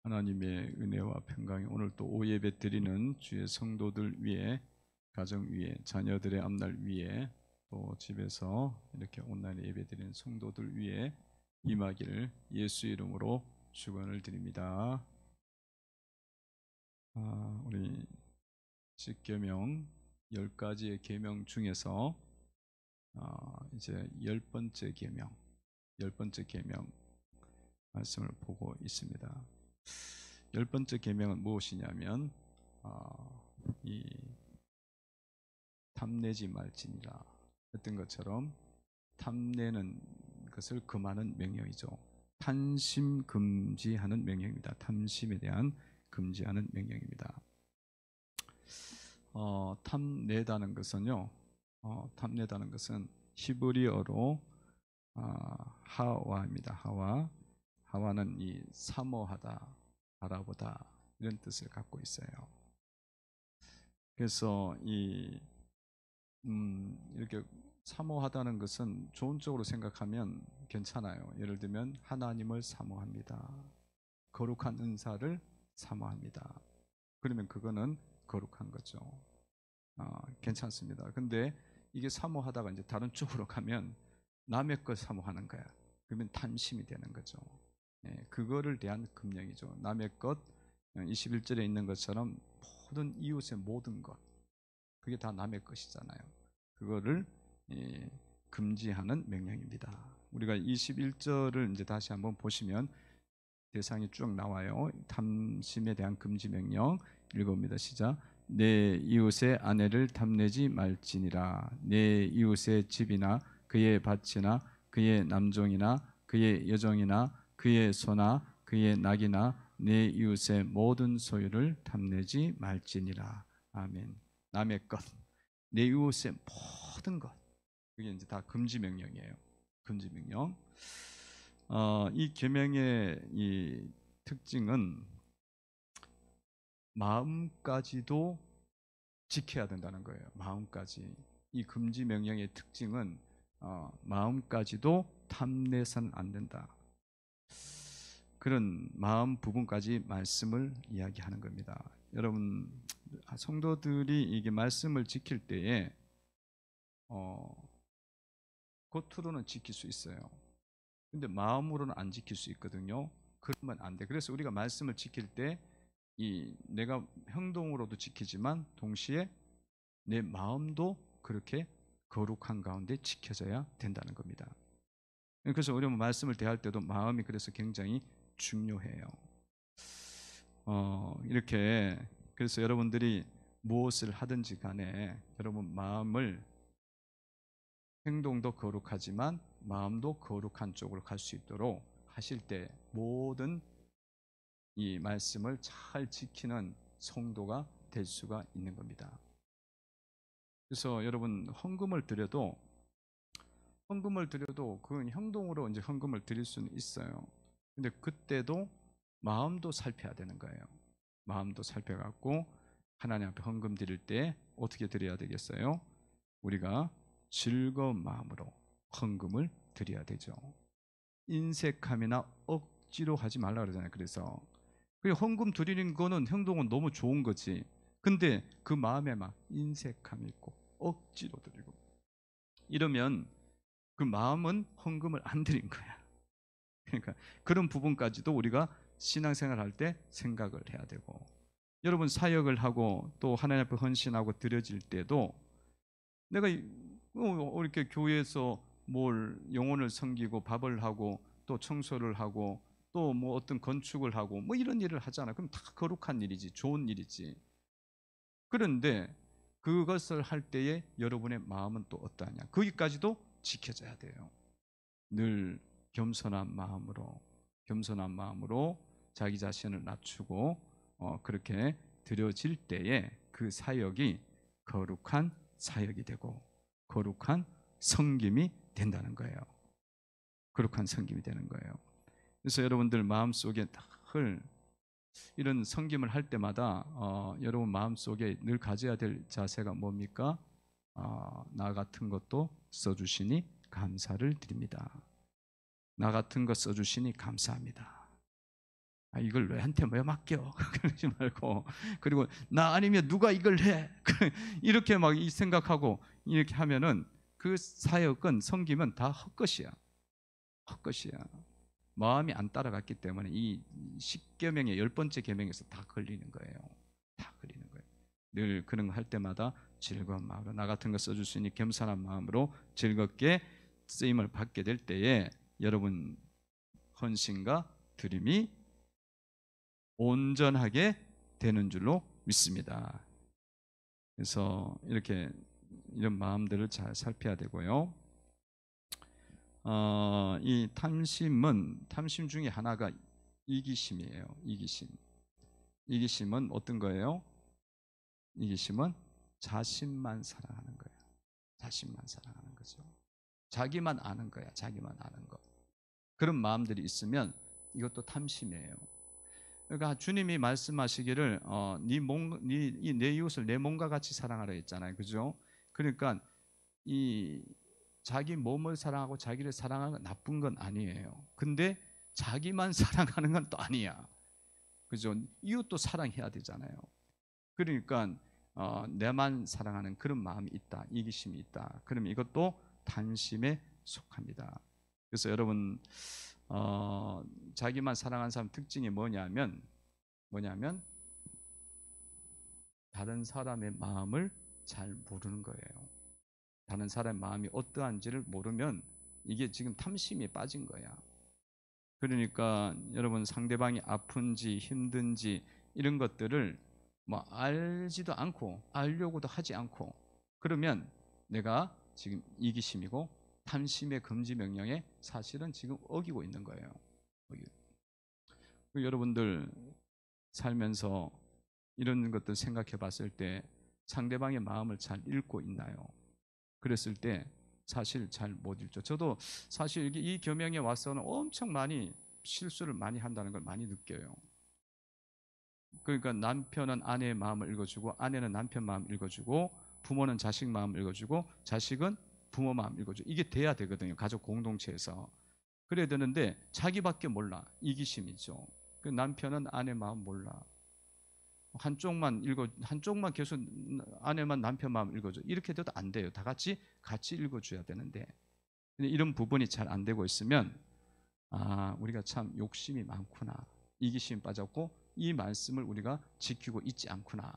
하나님의 은혜와 평강이 오늘 또 오예배 드리는 주의 성도들 위에, 가정 위에, 자녀들의 앞날 위에, 또 집에서 이렇게 온라인 예배 드리는 성도들 위에 임하기를 예수 이름으로 축원을 드립니다. 우리 10계명 10가지의 계명 중에서 이제 10번째 계명 말씀을 보고 있습니다. 10번째 계명은 무엇이냐면 이 탐내지 말지니라 했던 것처럼 탐내는 것을 금하는 명령이죠. 탐심 금지하는 명령입니다. 탐심에 대한 금지하는 명령입니다. 탐내다는 것은요. 탐내다는 것은 히브리어로 하와입니다. 하와는 이 사모하다, 바라보다 이런 뜻을 갖고 있어요. 그래서 이렇게 사모하다는 것은 좋은 쪽으로 생각하면 괜찮아요. 예를 들면 하나님을 사모합니다. 거룩한 은사를 사모합니다. 그러면 그거는 거룩한 거죠. 괜찮습니다. 근데 이게 사모하다가 이제 다른 쪽으로 가면 남의 것 사모하는 거야. 그러면 탐심이 되는 거죠. 그거를 대한 금령이죠. 남의 것, 21절에 있는 것처럼 모든 이웃의 모든 것, 그게 다 남의 것이잖아요. 그거를 금지하는 명령입니다. 우리가 21절을 이제 다시 한번 보시면 대상이 쭉 나와요. 탐심에 대한 금지 명령 읽어봅니다. 시작. 내 이웃의 아내를 탐내지 말지니라. 내 이웃의 집이나 그의 밭이나 그의 남종이나 그의 여종이나 그의 소나 그의 낙이나 내 이웃의 모든 소유를 탐내지 말지니라. 아멘. 남의 것, 내 이웃의 모든 것, 그게 이제 다 금지 명령이에요. 금지 명령. 이 계명의 이 특징은 마음까지도 지켜야 된다는 거예요. 마음까지. 이 금지 명령의 특징은 마음까지도 탐내서는 안 된다. 그런 마음 부분까지 말씀을 이야기하는 겁니다. 여러분, 성도들이 이게 말씀을 지킬 때에 겉으로는 지킬 수 있어요. 근데 마음으로는 안 지킬 수 있거든요. 그러면 안 돼. 그래서 우리가 말씀을 지킬 때 내가 행동으로도 지키지만 동시에 내 마음도 그렇게 거룩한 가운데 지켜져야 된다는 겁니다. 그래서 우리가 말씀을 대할 때도 마음이 그래서 굉장히 중요해요. 이렇게 그래서 여러분들이 무엇을 하든지 간에 여러분 마음을, 행동도 거룩하지만 마음도 거룩한 쪽으로 갈 수 있도록 하실 때 모든 이 말씀을 잘 지키는 성도가 될 수가 있는 겁니다. 그래서 여러분 헌금을 드려도 그건 행동으로 이제 헌금을 드릴 수는 있어요. 근데 그때도 마음도 살펴야 되는 거예요. 마음도 살펴갖고 하나님 앞에 헌금 드릴 때 어떻게 드려야 되겠어요? 우리가 즐거운 마음으로 헌금을 드려야 되죠. 인색함이나 억지로 하지 말라 그러잖아요. 그래서 헌금 드리는 거는 행동은 너무 좋은 거지. 근데 그 마음에 막 인색함이 있고 억지로 드리고 이러면 그 마음은 헌금을 안 드린 거야. 그러니까 그런 부분까지도 우리가 신앙생활 할 때 생각을 해야 되고, 여러분 사역을 하고 또 하나님 앞에 헌신하고 드려질 때도 내가 이렇게 교회에서 뭘 영혼을 섬기고 밥을 하고 또 청소를 하고 또 뭐 어떤 건축을 하고 뭐 이런 일을 하잖아. 그럼 다 거룩한 일이지, 좋은 일이지. 그런데 그것을 할 때에 여러분의 마음은 또 어떠하냐? 거기까지도 지켜져야 돼요. 늘 겸손한 마음으로 자기 자신을 낮추고 그렇게 드려질 때에 그 사역이 거룩한 사역이 되고 거룩한 섬김이 된다는 거예요. 거룩한 섬김이 되는 거예요. 그래서 여러분들 마음속에 늘 이런 섬김을 할 때마다 여러분 마음속에 늘 가져야 될 자세가 뭡니까? 나 같은 것도 써주시니 감사를 드립니다. 나 같은 것 써주시니 감사합니다. 이걸 너한테 왜 맡겨? 그러지 말고, 그리고 나 아니면 누가 이걸 해? 이렇게 막 이 생각하고 이렇게 하면은 그 사역은 섬기면 다 헛것이야. 헛것이야. 마음이 안 따라갔기 때문에 이 십계명의 10번째 계명에서 다 걸리는 거예요. 다 걸리는 거예요. 늘 그런 거 할 때마다 즐거운 마음으로, 나 같은 거 써줄 수 있는 겸손한 마음으로 즐겁게 쓰임을 받게 될 때에 여러분 헌신과 드림이 온전하게 되는 줄로 믿습니다. 그래서 이렇게 이런 마음들을 잘 살펴야 되고요. 이 탐심 중에 하나가 이기심이에요. 이기심. 이기심은 어떤 거예요? 이기심은 자신만 사랑하는 거예요. 자신만 사랑하는 거죠. 자기만 아는 거야. 자기만 아는 거. 그런 마음들이 있으면 이것도 탐심이에요. 그러니까 주님이 말씀하시기를 내 이웃을 내 몸과 같이 사랑하라 했잖아요. 그죠? 그러니까 이 자기 몸을 사랑하고 자기를 사랑하는 건 나쁜 건 아니에요. 근데 자기만 사랑하는 건 또 아니야. 그죠? 이웃도 사랑해야 되잖아요. 그러니까 내만 사랑하는 그런 마음이 있다. 이기심이 있다. 그러면 이것도 탐심에 속합니다. 그래서 여러분 자기만 사랑하는 사람 특징이 뭐냐면 다른 사람의 마음을 잘 모르는 거예요. 다른 사람의 마음이 어떠한지를 모르면 이게 지금 탐심에 빠진 거야. 그러니까 여러분 상대방이 아픈지 힘든지 이런 것들을 뭐 알지도 않고 알려고도 하지 않고 그러면 내가 지금 이기심이고 탐심의 금지 명령에 사실은 지금 어기고 있는 거예요. 여러분들 살면서 이런 것들 생각해 봤을 때 상대방의 마음을 잘 읽고 있나요? 그랬을 때 사실 잘 못 읽죠. 저도 사실 이 교명에 와서는 엄청 많이 실수를 많이 한다는 걸 많이 느껴요. 그러니까 남편은 아내의 마음을 읽어주고 아내는 남편 마음을 읽어주고 부모는 자식 마음을 읽어주고 자식은 부모 마음을 읽어주고 이게 돼야 되거든요. 가족 공동체에서. 그래야 되는데 자기밖에 몰라. 이기심이죠. 그 남편은 아내 마음 몰라. 한쪽만 계속 아내만 남편 마음 읽어줘. 이렇게 돼도 안 돼요. 다 같이 읽어줘야 되는데. 근데 이런 부분이 잘 안 되고 있으면 우리가 참 욕심이 많구나. 이기심 빠졌고 이 말씀을 우리가 지키고 있지 않구나.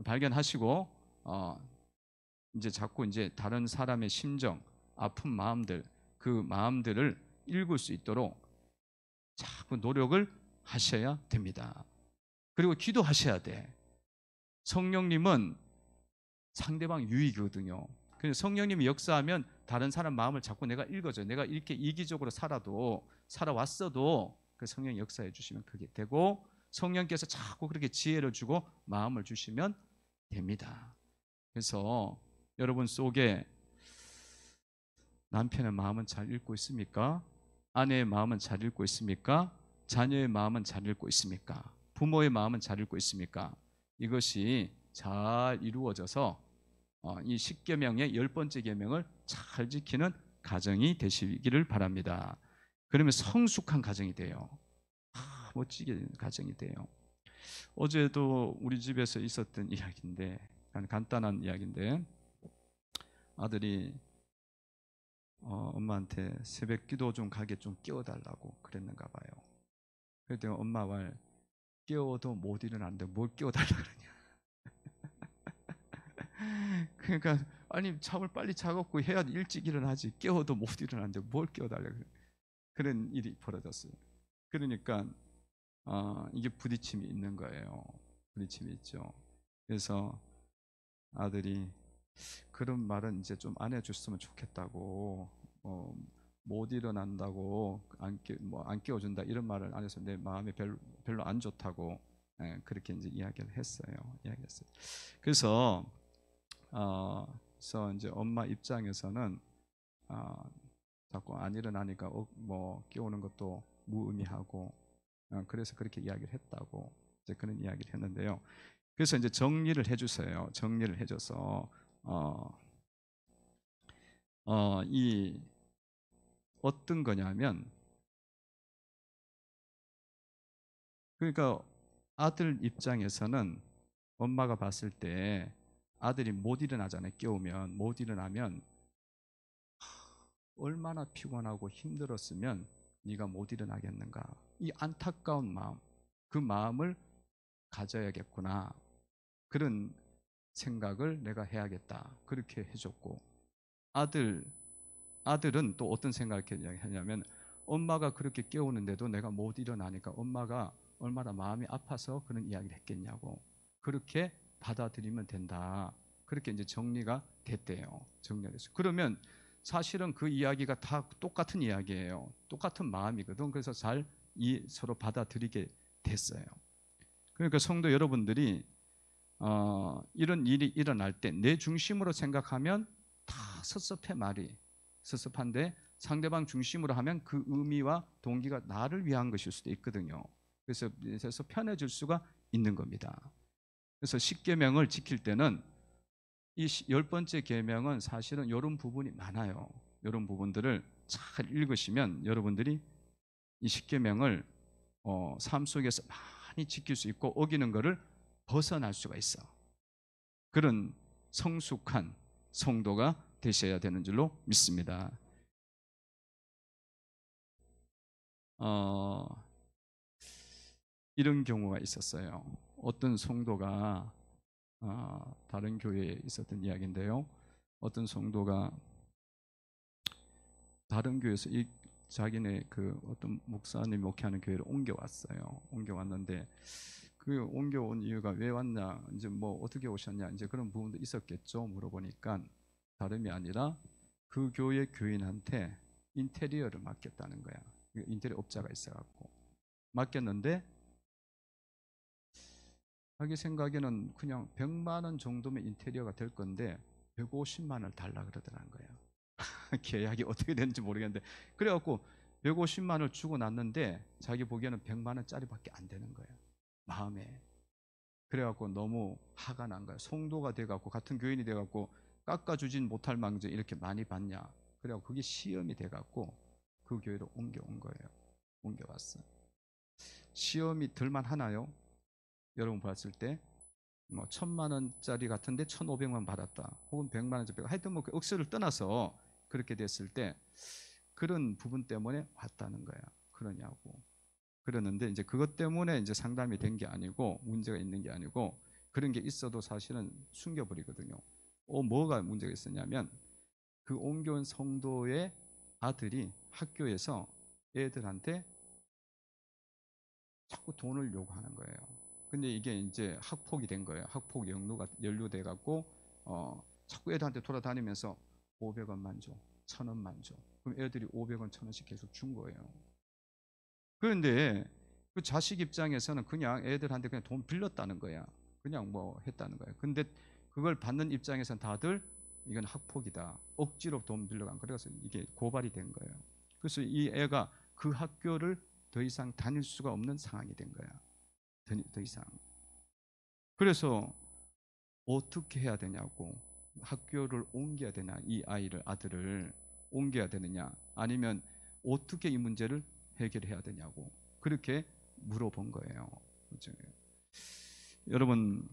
발견하시고 이제 자꾸 이제 다른 사람의 심정, 아픈 마음들, 그 마음들을 읽을 수 있도록 자꾸 노력을 하셔야 됩니다. 그리고 기도하셔야 돼. 성령님은 상대방 유익이거든요. 그래서 성령님이 역사하면 다른 사람 마음을 자꾸 내가 읽어줘요. 내가 이렇게 이기적으로 살아왔어도 그 성령이 역사해 주시면 그게 되고 성령께서 자꾸 그렇게 지혜를 주고 마음을 주시면 됩니다. 그래서 여러분 속에 남편의 마음은 잘 읽고 있습니까? 아내의 마음은 잘 읽고 있습니까? 자녀의 마음은 잘 읽고 있습니까? 부모의 마음은 잘 읽고 있습니까? 이것이 잘 이루어져서 이 십계명의 10번째 계명을 잘 지키는 가정이 되시기를 바랍니다. 그러면 성숙한 가정이 돼요. 멋지게 가정이 돼요. 어제도 우리 집에서 있었던 이야기인데 간단한 이야기인데 아들이 엄마한테 새벽 기도 좀 가게 좀 깨워달라고 그랬는가 봐요. 그랬더니 엄마가 깨워도 못 일어나는데 뭘 깨워달라 그러냐. 그러니까 아니 잠을 빨리 자갖고 해야 일찍 일어나지 깨워도 못 일어나는데 뭘 깨워달라 그래. 그런 일이 벌어졌어요. 그러니까 이게 부딪힘이 있는 거예요. 부딪힘이 있죠. 그래서 아들이 그런 말은 이제 좀 안 해줬으면 좋겠다고 못 일어난다고 안 깨워준다 이런 말을 안 해서 내 마음이 별로 안 좋다고 그렇게 이제 이야기를 했어요. 그래서 그래서 이제 엄마 입장에서는 자꾸 안 일어나니까 뭐 깨우는 것도 무의미하고 그래서 그렇게 이야기를 했다고 이제 그런 이야기를 했는데요. 그래서 이제 정리를 해주세요. 정리를 해줘서 이 어떤 거냐면 그러니까 아들 입장에서는 엄마가 봤을 때 아들이 못 일어나잖아요. 깨우면 못 일어나면 얼마나 피곤하고 힘들었으면 네가 못 일어나겠는가. 이 안타까운 마음, 그 마음을 가져야겠구나. 그런 생각을 내가 해야겠다. 그렇게 해줬고 아들은 또 어떤 생각을 했냐면 엄마가 그렇게 깨우는데도 내가 못 일어나니까 엄마가 얼마나 마음이 아파서 그런 이야기를 했겠냐고. 그렇게 받아들이면 된다. 그렇게 이제 정리가 됐대요. 정리가 됐어요. 그러면 사실은 그 이야기가 다 똑같은 이야기예요. 똑같은 마음이거든. 그래서 잘 서로 받아들이게 됐어요. 그러니까 성도 여러분들이 이런 일이 일어날 때 내 중심으로 생각하면 다 섭섭해 말이 섭섭한데 상대방 중심으로 하면 그 의미와 동기가 나를 위한 것일 수도 있거든요. 그래서 편해질 수가 있는 겁니다. 그래서 십계명을 지킬 때는 이 10번째 계명은 사실은 이런 부분이 많아요. 이런 부분들을 잘 읽으시면 여러분들이 이 십계명을 삶 속에서 많이 지킬 수 있고 어기는 것을 벗어날 수가 있어. 그런 성숙한 성도가 되셔야 되는 줄로 믿습니다. 어, 이런 경우가 있었어요. 어떤 성도가 다른 교회에 있었던 이야기인데요. 어떤 성도가 다른 교회에서 자기네 그 어떤 목사님 목회하는 교회를 옮겨왔어요. 옮겨왔는데 그 옮겨온 이유가 왜 왔냐, 이제 뭐 어떻게 오셨냐, 이제 그런 부분도 있었겠죠. 물어보니까 다름이 아니라 그 교회 교인한테 인테리어를 맡겼다는 거야. 인테리어 업자가 있어갖고 맡겼는데 자기 생각에는 그냥 100만 원 정도면 인테리어가 될 건데 150만 원을 달라 그러더라는 거예요. 계약이 어떻게 되는지 모르겠는데 그래갖고 150만 원을 주고 났는데 자기 보기에는 100만 원짜리밖에 안 되는 거예요. 마음에. 그래갖고 너무 화가 난 거예요. 성도가 돼갖고 같은 교인이 돼갖고 깎아주진 못할 망정 이렇게 많이 받냐. 그래갖고 그게 시험이 돼갖고 그 교회로 옮겨온 거예요. 옮겨왔어. 시험이 들만 하나요? 여러분 봤을 때 뭐 1,000만 원짜리 같은데 1,500만 받았다. 혹은 100만 원짜리 하여튼 뭐 그 억수를 떠나서 그렇게 됐을 때 그런 부분 때문에 왔다는 거야. 그러냐고. 그러는데 이제 그것 때문에 이제 상담이 된 게 아니고 문제가 있는 게 아니고 그런 게 있어도 사실은 숨겨버리거든요. 뭐가 문제가 있었냐면 그 옮겨온 성도의 아들이 학교에서 애들한테 자꾸 돈을 요구하는 거예요. 근데 이게 이제 학폭이 된 거예요. 학폭 연루돼 갖고 자꾸 애들한테 돌아다니면서 500원만 줘, 1,000원만 줘. 그럼 애들이 500원, 1,000원씩 계속 준 거예요. 그런데 그 자식 입장에서는 그냥 애들한테 그냥 돈 빌렸다는 거야. 그냥 뭐 했다는 거야. 근데 그걸 받는 입장에서는 다들 이건 학폭이다. 억지로 돈 빌려간 거예요. 그래서 이게 고발이 된 거예요. 그래서 이 애가 그 학교를 더 이상 다닐 수가 없는 상황이 된 거야. 더 이상. 그래서 어떻게 해야 되냐고. 학교를 옮겨야 되냐. 이 아들을 옮겨야 되느냐. 아니면 어떻게 이 문제를 해결해야 되냐고. 그렇게 물어본 거예요. 그렇죠? 여러분,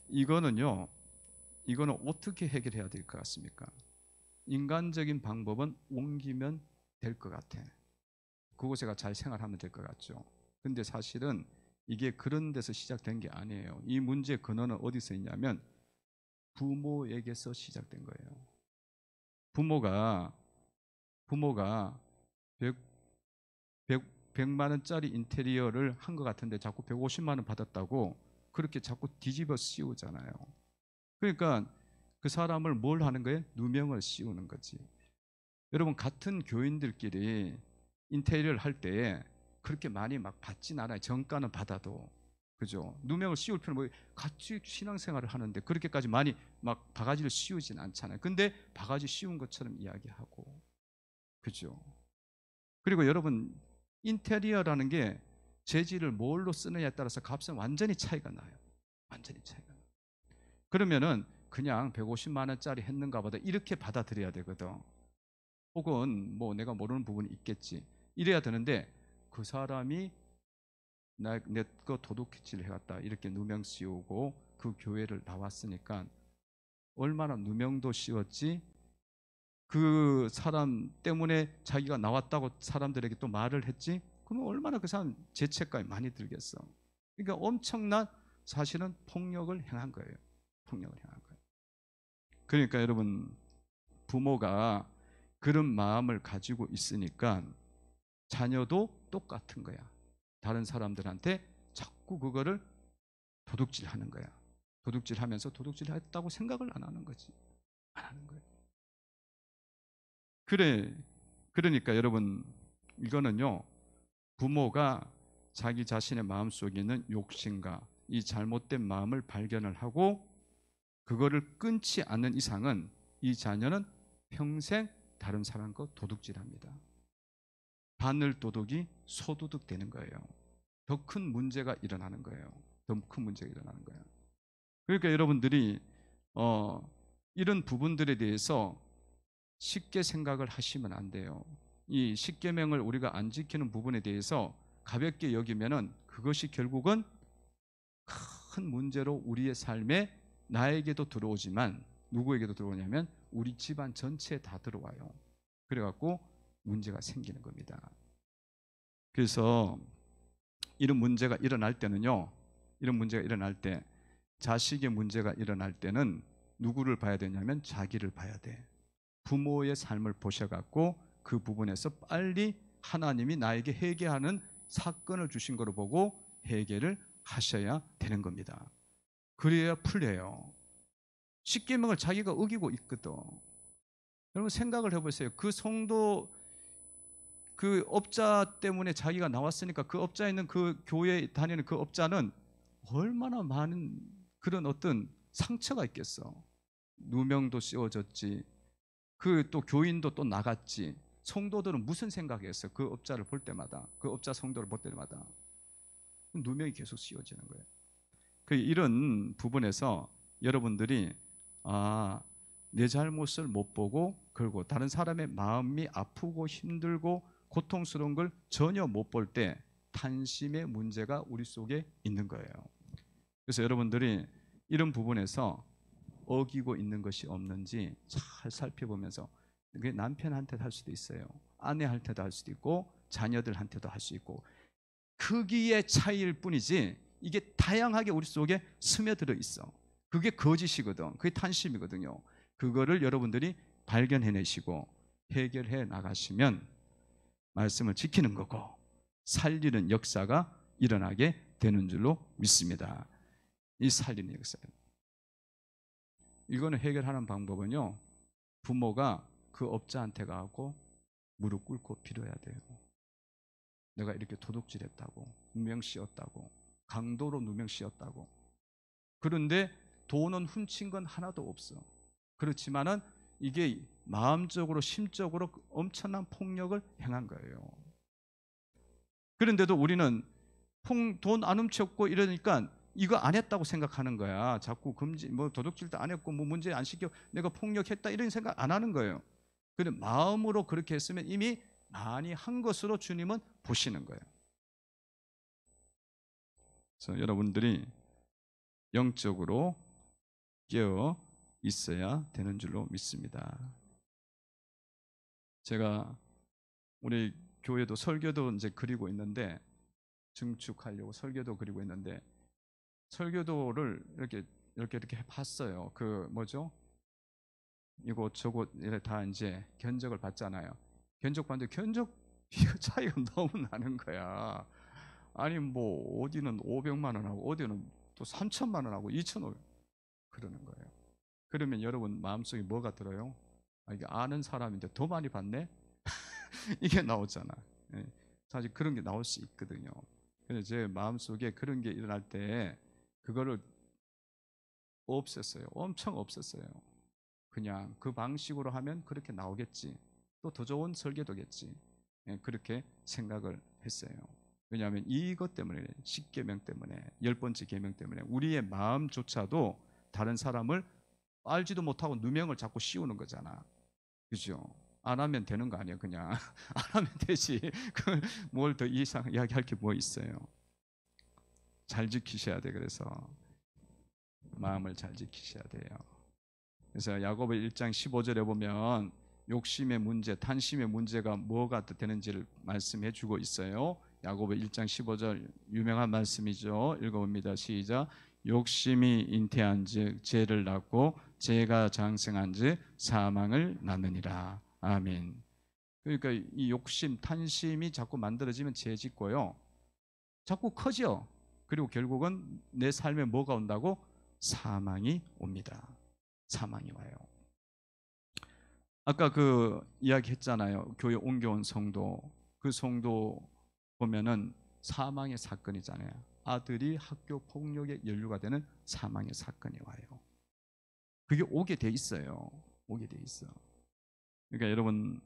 이거는 어떻게 해결해야 될 것 같습니까? 인간적인 방법은 옮기면 될 것 같아. 그곳에가 잘 생활하면 될 것 같죠. 근데 사실은 이게 그런 데서 시작된 게 아니에요. 이 문제의 근원은 어디서 있냐면 부모에게서 시작된 거예요. 부모가 100, 100만 원짜리 인테리어를 한 것 같은데 자꾸 150만 원 받았다고 그렇게 자꾸 뒤집어 씌우잖아요. 그러니까 그 사람을 뭘 하는 거예요? 누명을 씌우는 거지. 여러분 같은 교인들끼리 인테리어를 할 때 그렇게 많이 막 받진 않아요. 정가는 받아도. 그죠? 누명을 씌울 필요는 뭐 같이 신앙생활을 하는데 그렇게까지 많이 막 바가지를 씌우진 않잖아요. 근데 바가지 씌운 것처럼 이야기하고. 그죠? 그리고 여러분 인테리어라는 게 재질을 뭘로 쓰느냐에 따라서 값은 완전히 차이가 나요. 완전히 차이가 나요. 그러면은 그냥 150만 원짜리 했는가 보다 이렇게 받아들여야 되거든. 혹은 뭐 내가 모르는 부분이 있겠지. 이래야 되는데 그 사람이 내 거 도둑질 해갔다 이렇게 누명 씌우고 그 교회를 나왔으니까 얼마나 누명도 씌웠지. 그 사람 때문에 자기가 나왔다고 사람들에게 또 말을 했지. 그러면 얼마나 그 사람 죄책감이 많이 들겠어. 그러니까 엄청난 사실은 폭력을 행한 거예요. 폭력을 행한 거예요. 그러니까 여러분, 부모가 그런 마음을 가지고 있으니까 자녀도 똑같은 거야. 다른 사람들한테 자꾸 그거를 도둑질하는 거야. 도둑질하면서 도둑질했다고 생각을 안 하는 거지. 안 하는 거예요. 그러니까 여러분, 이거는요, 부모가 자기 자신의 마음속에 있는 욕심과 이 잘못된 마음을 발견을 하고 그거를 끊지 않는 이상은 이 자녀는 평생 다른 사람과 도둑질합니다. 바늘 도둑이 소도둑 되는 거예요. 더 큰 문제가 일어나는 거예요. 더 큰 문제가 일어나는 거예요. 그러니까 여러분들이 이런 부분들에 대해서 쉽게 생각을 하시면 안 돼요. 이 십계명을 우리가 안 지키는 부분에 대해서 가볍게 여기면은 그것이 결국은 큰 문제로 우리의 삶에 나에게도 들어오지만 누구에게도 들어오냐면 우리 집안 전체에 다 들어와요. 그래갖고 문제가 생기는 겁니다. 그래서 이런 문제가 일어날 때는요, 이런 문제가 일어날 때, 자식의 문제가 일어날 때는 누구를 봐야 되냐면 자기를 봐야 돼. 부모의 삶을 보셔갖고 그 부분에서 빨리 하나님이 나에게 회개하는 사건을 주신 거로 보고 회개를 하셔야 되는 겁니다. 그래야 풀려요. 십계명을 자기가 어기고 있거든. 여러분 생각을 해보세요. 그 성도 그 업자 때문에 자기가 나왔으니까 그 업자에 있는 그 교회에 다니는 그 업자는 얼마나 많은 그런 어떤 상처가 있겠어. 누명도 씌워졌지. 그 또 교인도 또 나갔지. 성도들은 무슨 생각했어? 그 업자를 볼 때마다, 그 업자 성도를 볼 때마다 누명이 계속 씌워지는 거예요. 이런 부분에서 여러분들이 내 잘못을 못 보고 그리고 다른 사람의 마음이 아프고 힘들고 고통스러운 걸 전혀 못 볼 때 탄심의 문제가 우리 속에 있는 거예요. 그래서 여러분들이 이런 부분에서 어기고 있는 것이 없는지 잘 살펴보면서, 그게 남편한테도 할 수도 있어요. 아내한테도 할 수도 있고 자녀들한테도 할 수 있고, 크기의 차이일 뿐이지 이게 다양하게 우리 속에 스며들어 있어. 그게 거짓이거든. 그게 탄심이거든요. 그거를 여러분들이 발견해내시고 해결해 나가시면 말씀을 지키는 거고 살리는 역사가 일어나게 되는 줄로 믿습니다. 이 살리는 역사, 이거는 해결하는 방법은요, 부모가 그 업자한테 가고 무릎 꿇고 빌어야 돼요. 내가 이렇게 도둑질했다고, 누명 씌웠다고, 강도로 누명 씌웠다고. 그런데 돈은 훔친 건 하나도 없어. 그렇지만은 이게 마음적으로 심적으로 엄청난 폭력을 행한 거예요. 그런데도 우리는 돈 안 훔쳤고 이러니까 이거 안 했다고 생각하는 거야. 자꾸 금지, 도둑질도 안 했고 문제 안 시켜 내가 폭력했다 이런 생각 안 하는 거예요. 근데 마음으로 그렇게 했으면 이미 많이 한 것으로 주님은 보시는 거예요. 그래서 여러분들이 영적으로 깨어 있어야 되는 줄로 믿습니다. 제가 우리 교회도 설교도 이제 그리고 있는데, 증축하려고 설교도 그리고 있는데, 설교도를 이렇게 봤어요. 그 뭐죠? 이곳 저곳 이래 다 이제 견적을 받잖아요. 견적 받는데 견적 차이가 너무 나는 거야. 아니 뭐 어디는 500만 원 하고 어디는 또 3천만 원 하고 2,500 그러는 거예요. 그러면 여러분 마음속에 뭐가 들어요? 이게 아는 사람인데 더 많이 받네? 이게 나오잖아. 예. 사실 그런 게 나올 수 있거든요. 그래서 제 마음속에 그런 게 일어날 때 그거를 없앴어요. 엄청 없앴어요. 그냥 그 방식으로 하면 그렇게 나오겠지. 또 더 좋은 설계도겠지. 예, 그렇게 생각을 했어요. 왜냐하면 이것 때문에, 십계명 때문에, 10번째 계명 때문에 우리의 마음조차도 다른 사람을 알지도 못하고 누명을 자꾸 씌우는 거잖아. 그죠? 안 하면 되는 거 아니야, 그냥. 안 하면 되지. 뭘 더 이상 이야기할 게 뭐 있어요. 잘 지키셔야 돼. 그래서 마음을 잘 지키셔야 돼요. 그래서 야고보 1장 15절에 보면 욕심의 문제, 탐심의 문제가 뭐가 되는지를 말씀해 주고 있어요. 야고보 1장 15절 유명한 말씀이죠. 읽어봅니다. 시작. 욕심이 잉태한즉 죄를 낳고 죄가 장성한즉 사망을 낳느니라. 아멘. 그러니까 이 욕심, 탐심이 자꾸 만들어지면 죄 짓고요. 자꾸 커져. 그리고 결국은 내 삶에 뭐가 온다고? 사망이 옵니다. 사망이 와요. 아까 그 이야기 했잖아요. 교회 옮겨온 성도. 그 성도 보면은 사망의 사건이잖아요. 아들이 학교 폭력에 연루가 되는 사망의 사건이 와요. 그게 오게 돼 있어요. 오게 돼 있어. 그러니까 여러분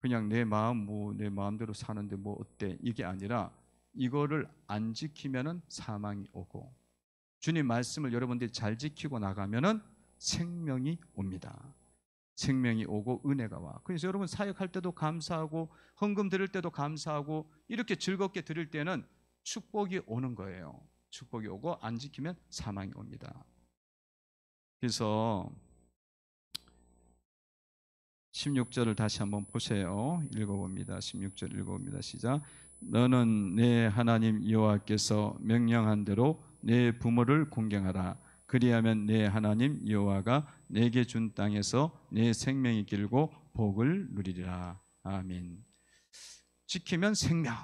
그냥 내 마음 내 마음대로 사는데 뭐 어때? 이게 아니라 이거를 안 지키면은 사망이 오고 주님 말씀을 여러분들이 잘 지키고 나가면은 생명이 옵니다. 생명이 오고 은혜가 와. 그래서 여러분 사역할 때도 감사하고 헌금 드릴 때도 감사하고 이렇게 즐겁게 드릴 때는 축복이 오는 거예요. 축복이 오고 안 지키면 사망이 옵니다. 그래서 16절을 다시 한번 보세요. 읽어봅니다. 16절 읽어봅니다. 시작. 너는 내 하나님 여호와께서 명령한 대로 내 부모를 공경하라. 그리하면 내 하나님 여호와가 내게 준 땅에서 내 생명이 길고 복을 누리리라. 아멘. 지키면 생명,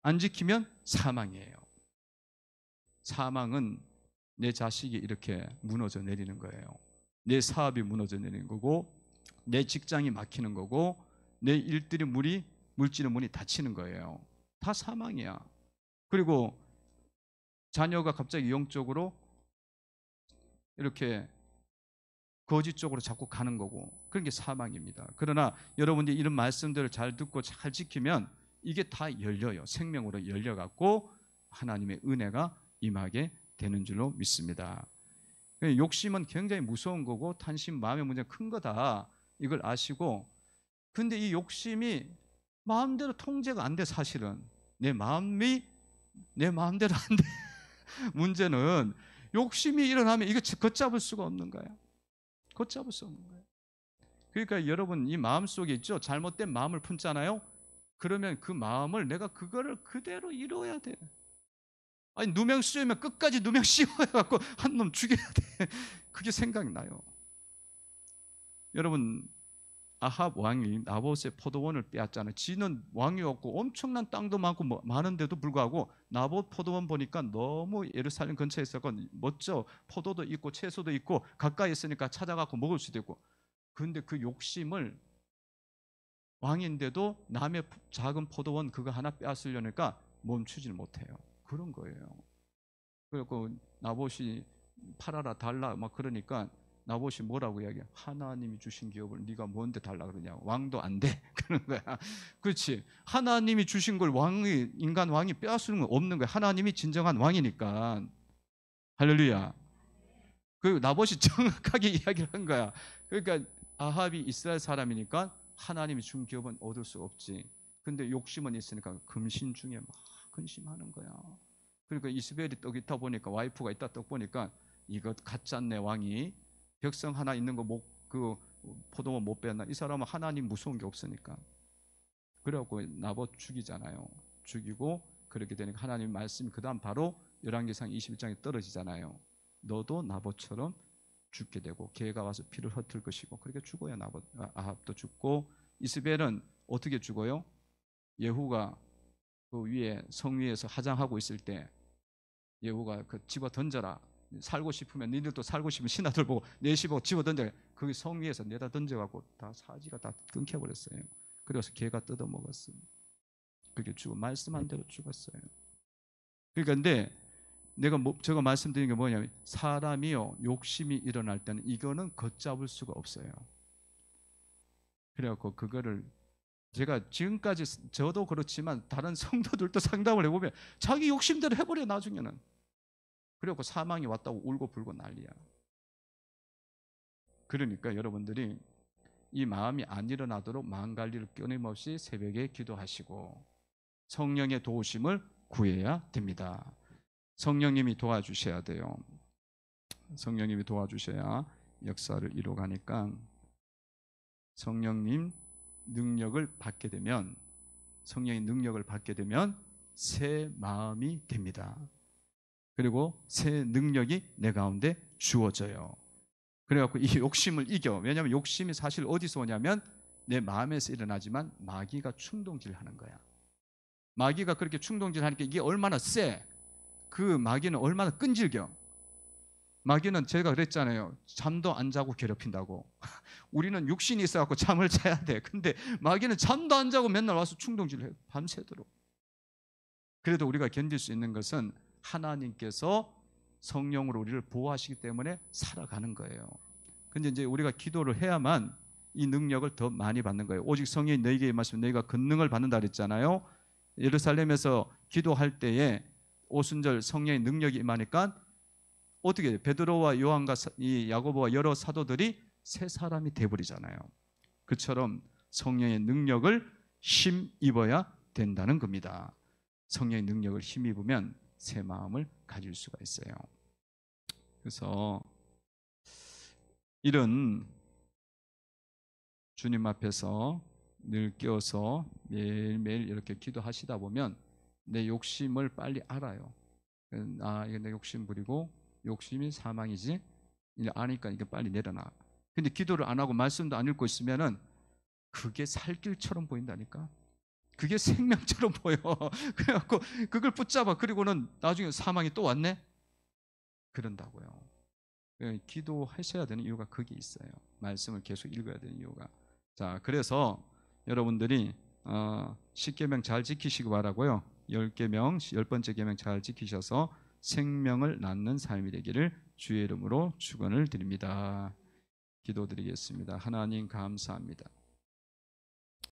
안 지키면 사망이에요. 사망은 내 자식이 이렇게 무너져 내리는 거예요. 내 사업이 무너져 내리는 거고 내 직장이 막히는 거고 내 일들이 물질의 문이 닫히는 거예요. 다 사망이야. 그리고 자녀가 갑자기 영적으로 이렇게 거짓 쪽으로 자꾸 가는 거고 그런 게 사망입니다. 그러나 여러분들이 이런 말씀들을 잘 듣고 잘 지키면 이게 다 열려요. 생명으로 열려갖고 하나님의 은혜가 임하게 되는 줄로 믿습니다. 욕심은 굉장히 무서운 거고 탐심, 마음의 문제가 큰 거다. 이걸 아시고 근데 이 욕심이 마음대로 통제가 안 돼. 사실은 내 마음이 내 마음대로 안 돼. 문제는 욕심이 일어나면 이거 걷잡을 수가 없는 거야. 걷잡을 수 없는 거예요. 그러니까 여러분 이 마음 속에 있죠. 잘못된 마음을 품잖아요. 그러면 그 마음을 내가 그거를 그대로 이루어야 돼. 아니 누명 씌우면 끝까지 누명 씌워갖고 한 놈 죽여야 돼. 그게 생각나요. 여러분 아합 왕이 나봇의 포도원을 빼앗잖아요. 지는 왕이었고 엄청난 땅도 많고 많은데도 불구하고 나봇 포도원 보니까 너무 예루살렘 근처에 있었고 멋져. 포도도 있고 채소도 있고 가까이 있으니까 찾아가고 먹을 수도 있고. 그런데 그 욕심을 왕인데도 남의 작은 포도원 그거 하나 빼앗으려니까 멈추질 못해요. 그런 거예요. 그리고 나봇이 팔아라 달라 막 그러니까 나봇이 뭐라고 이야기해? 하나님이 주신 기업을 네가 뭔데 달라 그러냐? 왕도 안 돼. 그런 거야. 그렇지. 하나님이 주신 걸 인간 왕이 빼앗는 건 없는 거야. 하나님이 진정한 왕이니까. 할렐루야. 그 나봇이 정확하게 이야기를 한 거야. 그러니까 아합이 이스라엘 사람이니까 하나님이 준 기업은 얻을 수 없지. 근데 욕심은 있으니까 금신 중에 막 근심하는 거야. 그러니까 이스벨이 떡 있다 보니까 와이프가 있다 떡 보니까 이거 가짜네 왕이 벽성 하나 있는 거 그 포도원 못 빼었나? 이 사람은 하나님 무서운 게 없으니까. 그래갖고 나봇 죽이잖아요. 죽이고 그렇게 되니까 하나님 말씀이 그 다음 바로 열왕기상 21장에 떨어지잖아요. 너도 나봇처럼 죽게 되고 개가 와서 피를 흩을 것이고 그렇게 죽어요. 아합도 죽고 이스벨은 어떻게 죽어요? 예후가 그 위에 성 위에서 화장하고 있을 때 예후가 그 집어 던져라. 살고 싶으면 니들도 살고 싶으면 신하들 보고 내시보고 집어 던져. 거기 성 위에서 내다 던져갖고 다 사지가 다 끊겨버렸어요. 그래서 개가 뜯어먹었어요. 그게 죽어 말씀한 대로 죽었어요. 그러니까 근데 내가 제가 말씀드린 게 뭐냐면 사람이요 욕심이 일어날 때는 이거는 걷잡을 수가 없어요. 그래갖고 그거를 제가 지금까지 저도 그렇지만 다른 성도들도 상담을 해보면 자기 욕심대로 해버려 나중에는. 그래갖고 사망이 왔다고 울고 불고 난리야. 그러니까 여러분들이 이 마음이 안 일어나도록 마음 관리를 끊임없이 새벽에 기도하시고 성령의 도우심을 구해야 됩니다. 성령님이 도와주셔야 돼요. 성령님이 도와주셔야 역사를 이루어가니까 성령님 능력을 받게 되면 성령의 능력을 받게 되면 새 마음이 됩니다. 그리고 새 능력이 내 가운데 주어져요. 그래갖고 이 욕심을 이겨. 왜냐하면 욕심이 사실 어디서 오냐면 내 마음에서 일어나지만 마귀가 충동질하는 거야. 마귀가 그렇게 충동질하니까 이게 얼마나 세. 그 마귀는 얼마나 끈질겨. 마귀는 제가 그랬잖아요. 잠도 안 자고 괴롭힌다고. 우리는 육신이 있어갖고 잠을 자야 돼. 근데 마귀는 잠도 안 자고 맨날 와서 충동질을 해요. 밤새도록. 그래도 우리가 견딜 수 있는 것은 하나님께서 성령으로 우리를 보호하시기 때문에 살아가는 거예요. 근데 이제 우리가 기도를 해야만 이 능력을 더 많이 받는 거예요. 오직 성령이 너희에게 임하시면 너희가 권능을 받는다 그랬잖아요. 예루살렘에서 기도할 때에 오순절 성령의 능력이 임하니까 어떻게 돼요? 베드로와 요한과 이 야고보와 여러 사도들이 새 사람이 돼버리잖아요. 그처럼 성령의 능력을 힘입어야 된다는 겁니다. 성령의 능력을 힘입으면 새 마음을 가질 수가 있어요. 그래서 이런 주님 앞에서 늘 깨어서 매일매일 이렇게 기도하시다 보면 내 욕심을 빨리 알아요. 아, 이게 내 욕심 부리고 욕심이 사망이지. 이제 아니까 이게 빨리 내려놔. 근데 기도를 안 하고 말씀도 안 읽고 있으면은 그게 살길처럼 보인다니까. 그게 생명처럼 보여. 그래갖고 그걸 붙잡아. 그리고는 나중에 사망이 또 왔네? 그런다고요. 기도하셔야 되는 이유가 거기 있어요. 말씀을 계속 읽어야 되는 이유가. 자, 그래서 여러분들이 10계명 잘 지키시기 바라고요. 10계명, 10번째 계명 잘 지키셔서 생명을 낳는 삶이 되기를 주의 이름으로 축원을 드립니다. 기도드리겠습니다. 하나님 감사합니다.